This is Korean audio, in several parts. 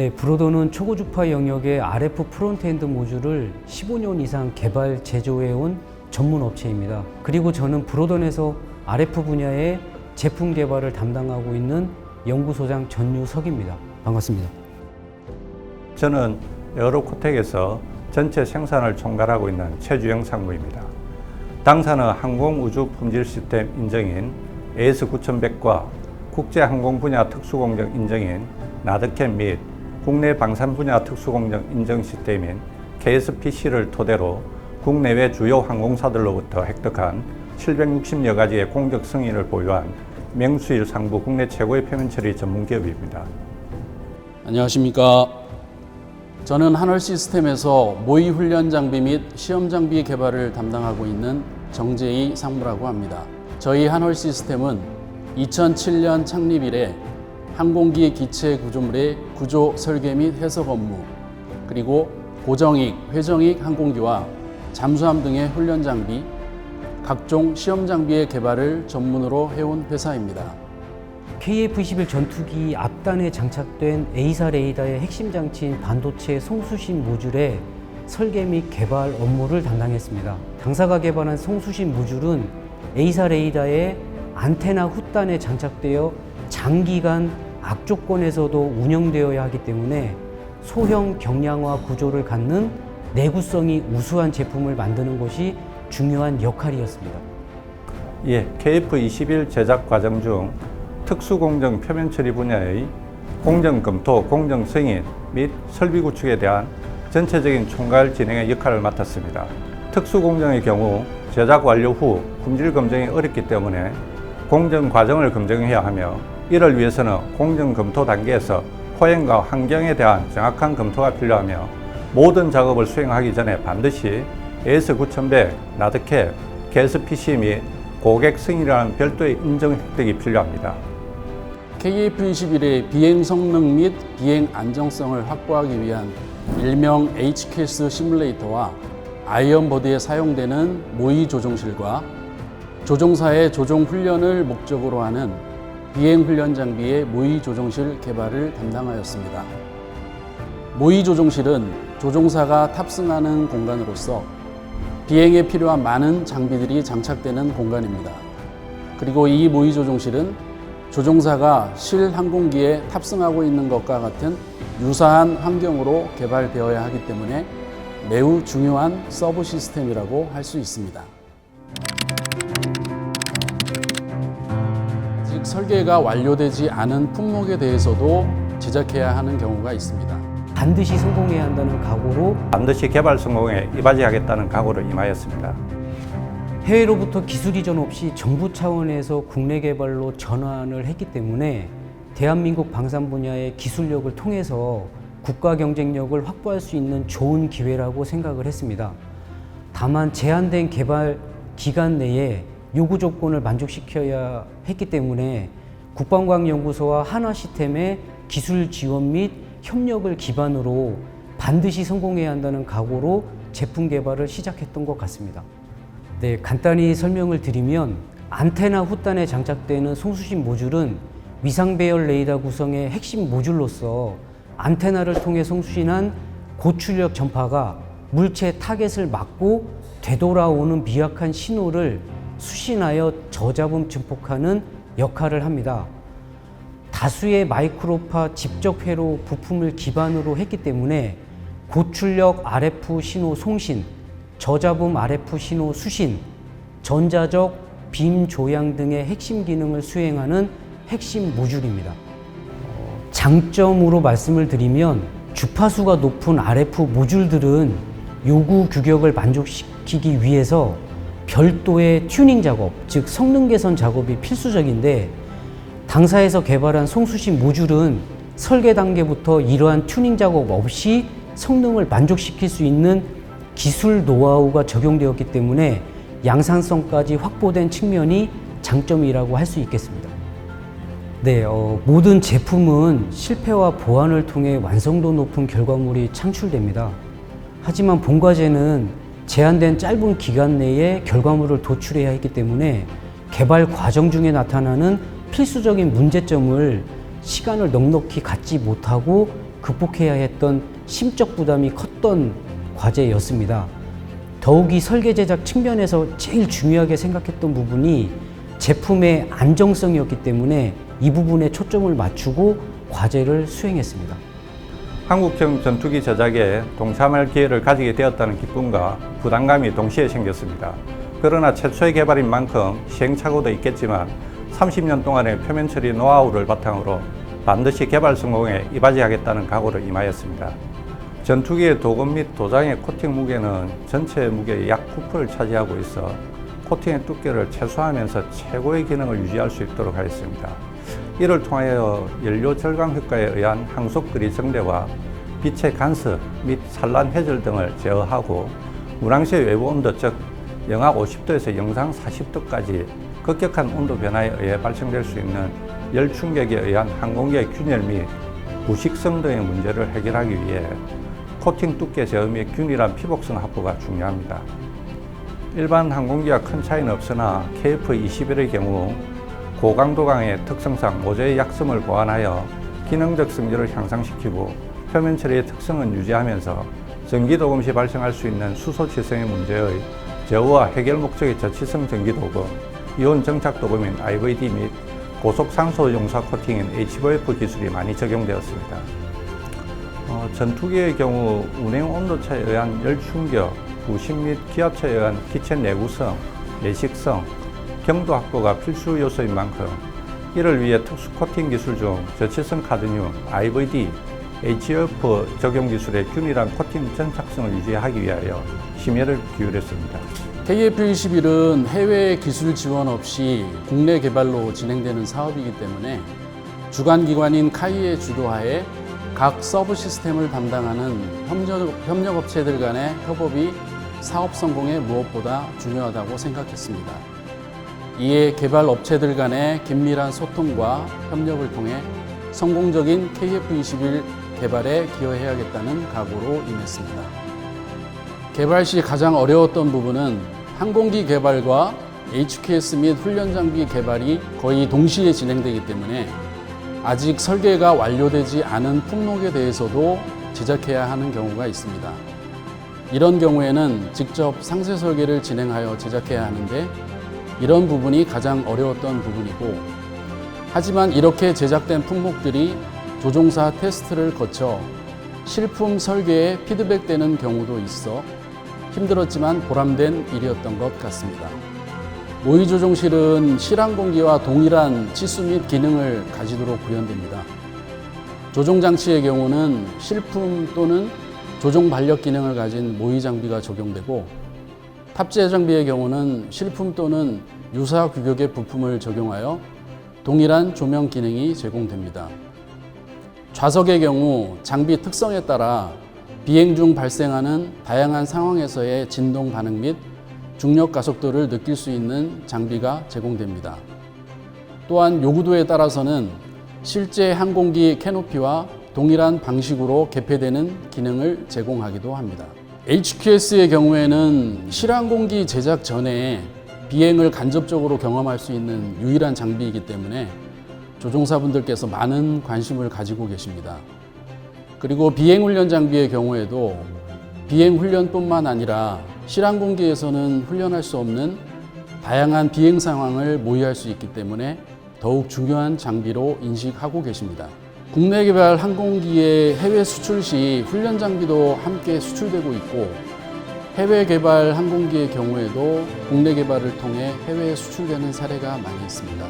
네, 브로더는 초고주파 영역의 RF 프론트엔드 모듈을 15년 이상 개발, 제조해온 전문 업체입니다. 그리고 저는 브로더 내에서 RF 분야의 제품 개발을 담당하고 있는 연구소장 전유석입니다. 반갑습니다. 저는 에어로코텍에서 전체 생산을 총괄하고 있는 최주영 상무입니다. 당사는 항공우주 품질 시스템 인정인 AS9100과 국제항공 분야 특수공정 인정인 나드캠 및 국내 방산 분야 특수공정 인정 시스템인 KSPC를 토대로 국내외 주요 항공사들로부터 획득한 760여 가지의 공적 승인을 보유한 명수일 상부 국내 최고의 표면 처리 전문 기업입니다. 안녕하십니까. 저는 한월 시스템에서 모의 훈련 장비 및 시험 장비 개발을 담당하고 있는 정재희 상무라고 합니다. 저희 한월 시스템은 2007년 창립 이래 항공기 기체 구조물의 구조 설계 및 해석 업무, 그리고 고정익, 회정익 항공기와 잠수함 등의 훈련 장비, 각종 시험 장비의 개발을 전문으로 해온 회사입니다. KF-21 전투기 앞단에 장착된 A사 레이더의 핵심 장치인 반도체 송수신 모듈의 설계 및 개발 업무를 담당했습니다. 당사가 개발한 송수신 모듈은 A사 레이더의 안테나 후단에 장착되어 장기간 악조건에서도 운영되어야 하기 때문에 소형 경량화 구조를 갖는 내구성이 우수한 제품을 만드는 것이 중요한 역할이었습니다. KF-21 제작 과정 중 특수공정 표면 처리 분야의 공정 검토, 공정 승인 및 설비 구축에 대한 전체적인 총괄 진행의 역할을 맡았습니다. 특수공정의 경우 제작 완료 후 품질 검증이 어렵기 때문에 공정 과정을 검증해야 하며, 이를 위해서는 공정 검토 단계에서 포행과 환경에 대한 정확한 검토가 필요하며, 모든 작업을 수행하기 전에 반드시 AS9100, 나드캡, KSPC 및 고객 승인이라는 별도의 인정 획득이 필요합니다. KF-21의 비행 성능 및 비행 안정성을 확보하기 위한 일명 HCAS 시뮬레이터와 아이언버드에 사용되는 모의 조종실과 조종사의 조종 훈련을 목적으로 하는 비행 훈련 장비의 모의 조종실 개발을 담당하였습니다. 모의 조종실은 조종사가 탑승하는 공간으로서 비행에 필요한 많은 장비들이 장착되는 공간입니다. 그리고 이 모의 조종실은 조종사가 실 항공기에 탑승하고 있는 것과 같은 유사한 환경으로 개발되어야 하기 때문에 매우 중요한 서브 시스템이라고 할 수 있습니다. 아직 설계가 완료되지 않은 품목에 대해서도 제작해야 하는 경우가 있습니다. 반드시 성공해야 한다는 각오로 반드시 개발 성공에 이바지하겠다는 각오를 임하였습니다. 해외로부터 기술 이전 없이 정부 차원에서 국내 개발로 전환을 했기 때문에 대한민국 방산 분야의 기술력을 통해서 국가 경쟁력을 확보할 수 있는 좋은 기회라고 생각을 했습니다. 다만 제한된 개발 기간 내에 요구 조건을 만족시켜야 했기 때문에 국방과학연구소와 한화시스템의 기술 지원 및 협력을 기반으로 반드시 성공해야 한다는 각오로 제품 개발을 시작했던 것 같습니다. 네, 간단히 설명을 드리면 안테나 후단에 장착되는 송수신 모듈은 위상 배열 레이더 구성의 핵심 모듈로서 안테나를 통해 송수신한 고출력 전파가 물체 타겟을 막고 되돌아오는 미약한 신호를 수신하여 저잡음 증폭하는 역할을 합니다. 다수의 마이크로파 직접 회로 부품을 기반으로 했기 때문에 고출력 RF 신호 송신, 저잡음 RF 신호 수신, 전자적 빔 조향 등의 핵심 기능을 수행하는 핵심 모듈입니다. 장점으로 말씀을 드리면 주파수가 높은 RF 모듈들은 요구 규격을 만족시키기 위해서 별도의 튜닝 작업, 즉 성능 개선 작업이 필수적인데, 당사에서 개발한 송수신 모듈은 설계 단계부터 이러한 튜닝 작업 없이 성능을 만족시킬 수 있는 기술 노하우가 적용되었기 때문에 양산성까지 확보된 측면이 장점이라고 할 수 있겠습니다. 네, 모든 제품은 실패와 보완을 통해 완성도 높은 결과물이 창출됩니다. 하지만 본과제는 제한된 짧은 기간 내에 결과물을 도출해야 했기 때문에 개발 과정 중에 나타나는 필수적인 문제점을 시간을 넉넉히 갖지 못하고 극복해야 했던 심적 부담이 컸던 과제였습니다. 더욱이 설계 제작 측면에서 제일 중요하게 생각했던 부분이 제품의 안정성이었기 때문에 이 부분에 초점을 맞추고 과제를 수행했습니다. 한국형 전투기 제작에 동참할 기회를 가지게 되었다는 기쁨과 부담감이 동시에 생겼습니다. 그러나 최초의 개발인 만큼 시행착오도 있겠지만 30년 동안의 표면 처리 노하우를 바탕으로 반드시 개발 성공에 이바지하겠다는 각오를 임하였습니다. 전투기의 도금 및 도장의 코팅 무게는 전체 무게의 약 9%를 차지하고 있어 코팅의 두께를 최소화하면서 최고의 기능을 유지할 수 있도록 하였습니다. 이를 통하여 연료 절감 효과에 의한 항속거리 증대와 빛의 간섭 및 산란 회절 등을 제어하고 문항시의 외부 온도 즉 영하 50도에서 영상 40도까지 급격한 온도 변화에 의해 발생될 수 있는 열 충격에 의한 항공기의 균열 및 부식성 등의 문제를 해결하기 위해 코팅 두께 제어 및 균일한 피복성 확보가 중요합니다. 일반 항공기와 큰 차이는 없으나 KF-21의 경우 고강도강의 특성상 모재의 약성을 보완하여 기능적 성질을 향상시키고 표면 처리의 특성은 유지하면서 전기도금 시 발생할 수 있는 수소치성의 문제의 제어와 해결 목적의 저치성 전기도금, 이온 정착도금인 IVD 및 고속산소 용사 코팅인 HVF 기술이 많이 적용되었습니다. 전투기의 경우 운행 온도차에 의한 열 충격, 부식 및 기압차에 의한 기체 내구성, 내식성, 경도 확보가 필수 요소인 만큼 이를 위해 특수 코팅 기술 중 저치성 카드뮴, IVD, HF 적용 기술의 균일한 코팅 전착성을 유지하기 위하여 심혈을 기울였습니다. KF-21은 해외 기술 지원 없이 국내 개발로 진행되는 사업이기 때문에 주관기관인 카이의 주도하에 각 서브 시스템을 담당하는 협력업체들 간의 협업이 사업 성공에 무엇보다 중요하다고 생각했습니다. 이에 개발 업체들 간의 긴밀한 소통과 협력을 통해 성공적인 KF-21 개발에 기여해야겠다는 각오로 임했습니다. 개발 시 가장 어려웠던 부분은 항공기 개발과 HQS 및 훈련 장비 개발이 거의 동시에 진행되기 때문에 아직 설계가 완료되지 않은 품목에 대해서도 제작해야 하는 경우가 있습니다. 이런 경우에는 직접 상세 설계를 진행하여 제작해야 하는데 이런 부분이 가장 어려웠던 부분이고, 하지만 이렇게 제작된 품목들이 조종사 테스트를 거쳐 실품 설계에 피드백되는 경우도 있어 힘들었지만 보람된 일이었던 것 같습니다. 모의 조종실은 실항공기와 동일한 치수 및 기능을 가지도록 구현됩니다. 조종 장치의 경우는 실품 또는 조종 반력 기능을 가진 모의 장비가 적용되고, 탑재 장비의 경우는 실품 또는 유사 규격의 부품을 적용하여 동일한 조명 기능이 제공됩니다. 좌석의 경우 장비 특성에 따라 비행 중 발생하는 다양한 상황에서의 진동 반응 및 중력 가속도를 느낄 수 있는 장비가 제공됩니다. 또한 요구도에 따라서는 실제 항공기 캐노피와 동일한 방식으로 개폐되는 기능을 제공하기도 합니다. HQS의 경우에는 실항공기 제작 전에 비행을 간접적으로 경험할 수 있는 유일한 장비이기 때문에 조종사분들께서 많은 관심을 가지고 계십니다. 그리고 비행훈련 장비의 경우에도 비행훈련뿐만 아니라 실항공기에서는 훈련할 수 없는 다양한 비행 상황을 모의할 수 있기 때문에 더욱 중요한 장비로 인식하고 계십니다. 국내 개발 항공기의 해외 수출 시 훈련 장비도 함께 수출되고 있고, 해외 개발 항공기의 경우에도 국내 개발을 통해 해외에 수출되는 사례가 많이 있습니다.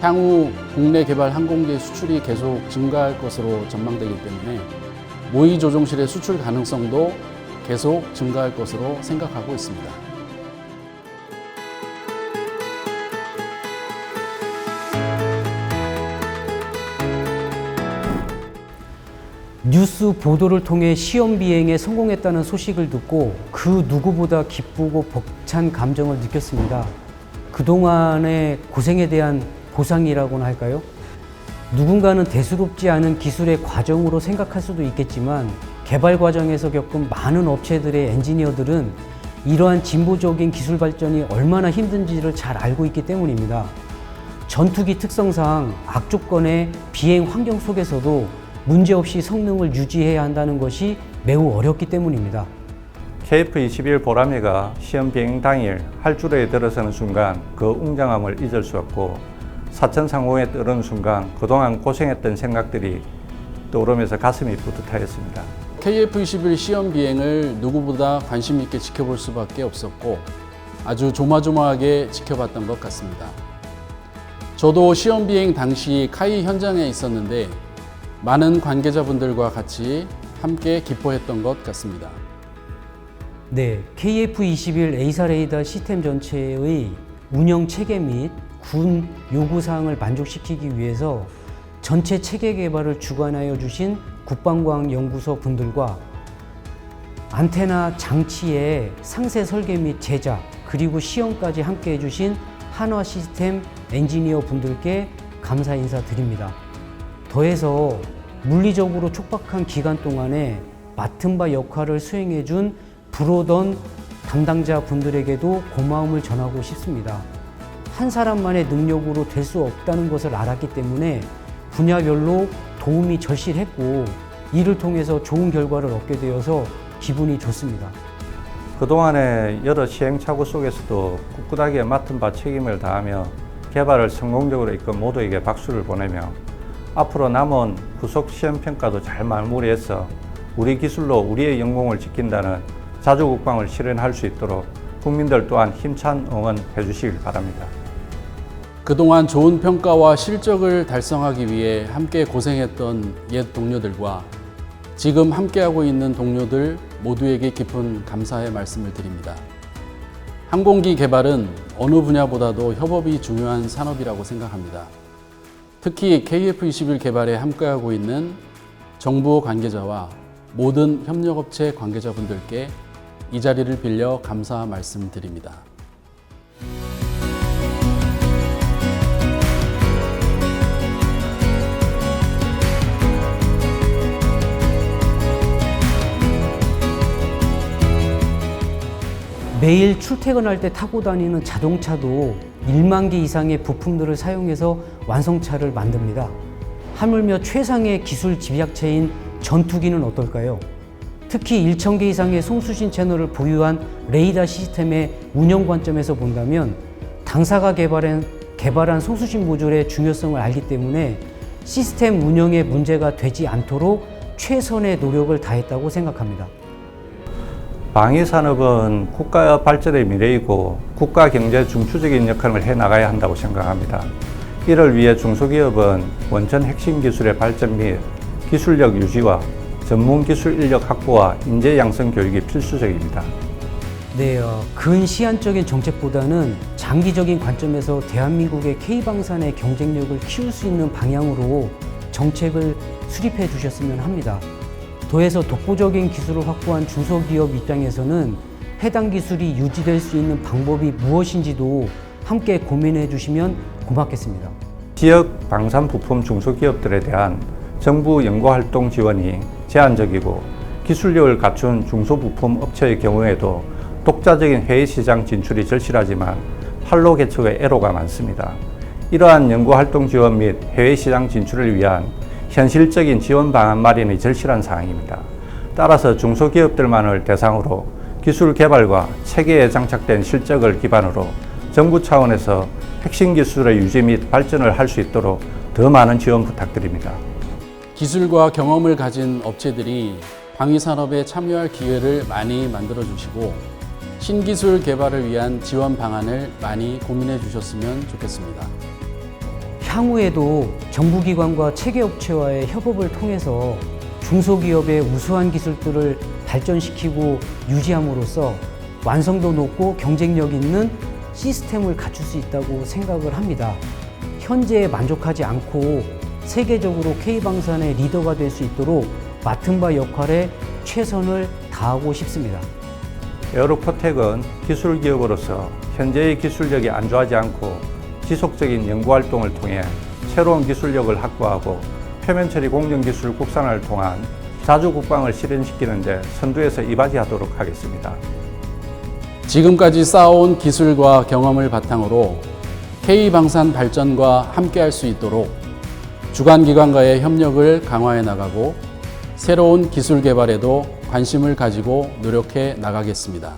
향후 국내 개발 항공기 수출이 계속 증가할 것으로 전망되기 때문에 모의 조종실의 수출 가능성도 계속 증가할 것으로 생각하고 있습니다. 뉴스 보도를 통해 시험 비행에 성공했다는 소식을 듣고 그 누구보다 기쁘고 벅찬 감정을 느꼈습니다. 그동안의 고생에 대한 보상이라고나 할까요? 누군가는 대수롭지 않은 기술의 과정으로 생각할 수도 있겠지만 개발 과정에서 겪은 많은 업체들의 엔지니어들은 이러한 진보적인 기술 발전이 얼마나 힘든지를 잘 알고 있기 때문입니다. 전투기 특성상 악조건의 비행 환경 속에서도 문제없이 성능을 유지해야 한다는 것이 매우 어렵기 때문입니다. KF-21 보라매가 시험 비행 당일 활주로에 들어서는 순간 그 웅장함을 잊을 수 없고 사천 상공에 떠오르는 순간 그동안 고생했던 생각들이 떠오르면서 가슴이 뿌듯하였습니다. KF-21 시험 비행을 누구보다 관심 있게 지켜볼 수밖에 없었고 아주 조마조마하게 지켜봤던 것 같습니다. 저도 시험 비행 당시 카이 현장에 있었는데 많은 관계자분들과 같이 함께 기뻐했던 것 같습니다. 네, KF-21 A사 레이더 시스템 전체의 운영 체계 및 군 요구사항을 만족시키기 위해서 전체 체계 개발을 주관하여 주신 국방과학연구소 분들과 안테나 장치의 상세 설계 및 제작 그리고 시험까지 함께 해주신 한화 시스템 엔지니어 분들께 감사 인사드립니다. 더해서 물리적으로 촉박한 기간 동안에 맡은 바 역할을 수행해준 불오던 담당자 분들에게도 고마움을 전하고 싶습니다. 한 사람만의 능력으로 될 수 없다는 것을 알았기 때문에 분야별로 도움이 절실했고 이를 통해서 좋은 결과를 얻게 되어서 기분이 좋습니다. 그동안의 여러 시행착오 속에서도 꿋꿋하게 맡은 바 책임을 다하며 개발을 성공적으로 이끈 모두에게 박수를 보내며 앞으로 남은 후속 시험평가도 잘 마무리해서 우리 기술로 우리의 영공을 지킨다는 자주국방을 실현할 수 있도록 국민들 또한 힘찬 응원해 주시길 바랍니다. 그동안 좋은 평가와 실적을 달성하기 위해 함께 고생했던 옛 동료들과 지금 함께하고 있는 동료들 모두에게 깊은 감사의 말씀을 드립니다. 항공기 개발은 어느 분야보다도 협업이 중요한 산업이라고 생각합니다. 특히 KF-21 개발에 함께하고 있는 정부 관계자와 모든 협력업체 관계자분들께 이 자리를 빌려 감사 말씀드립니다. 매일 출퇴근할 때 타고 다니는 자동차도 1만 개 이상의 부품들을 사용해서 완성차를 만듭니다. 하물며 최상의 기술 집약체인 전투기는 어떨까요? 특히 1,000개 이상의 송수신 채널을 보유한 레이더 시스템의 운영 관점에서 본다면 당사가 개발한 송수신 모듈의 중요성을 알기 때문에 시스템 운영에 문제가 되지 않도록 최선의 노력을 다했다고 생각합니다. 방위산업은 국가 발전의 미래이고 국가 경제 중추적인 역할을 해나가야 한다고 생각합니다. 이를 위해 중소기업은 원천 핵심 기술의 발전 및 기술력 유지와 전문 기술 인력 확보와 인재 양성 교육이 필수적입니다. 네, 근시안적인 정책보다는 장기적인 관점에서 대한민국의 K방산의 경쟁력을 키울 수 있는 방향으로 정책을 수립해 주셨으면 합니다. 더해서 독보적인 기술을 확보한 중소기업 입장에서는 해당 기술이 유지될 수 있는 방법이 무엇인지도 함께 고민해 주시면 고맙겠습니다. 지역 방산 부품 중소기업들에 대한 정부 연구활동 지원이 제한적이고 기술력을 갖춘 중소부품 업체의 경우에도 독자적인 해외 시장 진출이 절실하지만 판로 개척의 애로가 많습니다. 이러한 연구활동 지원 및 해외 시장 진출을 위한 현실적인 지원 방안 마련이 절실한 사항입니다. 따라서 중소기업들만을 대상으로 기술 개발과 체계에 장착된 실적을 기반으로 정부 차원에서 핵심 기술의 유지 및 발전을 할 수 있도록 더 많은 지원 부탁드립니다. 기술과 경험을 가진 업체들이 방위산업에 참여할 기회를 많이 만들어 주시고 신기술 개발을 위한 지원 방안을 많이 고민해 주셨으면 좋겠습니다. 향후에도 정부기관과 체계업체와의 협업을 통해서 중소기업의 우수한 기술들을 발전시키고 유지함으로써 완성도 높고 경쟁력 있는 시스템을 갖출 수 있다고 생각을 합니다. 현재에 만족하지 않고 세계적으로 K방산의 리더가 될 수 있도록 맡은 바 역할에 최선을 다하고 싶습니다. 에어로포텍은 기술기업으로서 현재의 기술력이 안주하지 않고 지속적인 연구활동을 통해 새로운 기술력을 확보하고 표면처리 공정기술 국산화를 통한 자주국방을 실현시키는 데 선두에서 이바지하도록 하겠습니다. 지금까지 쌓아온 기술과 경험을 바탕으로 K방산 발전과 함께할 수 있도록 주관기관과의 협력을 강화해 나가고 새로운 기술 개발에도 관심을 가지고 노력해 나가겠습니다.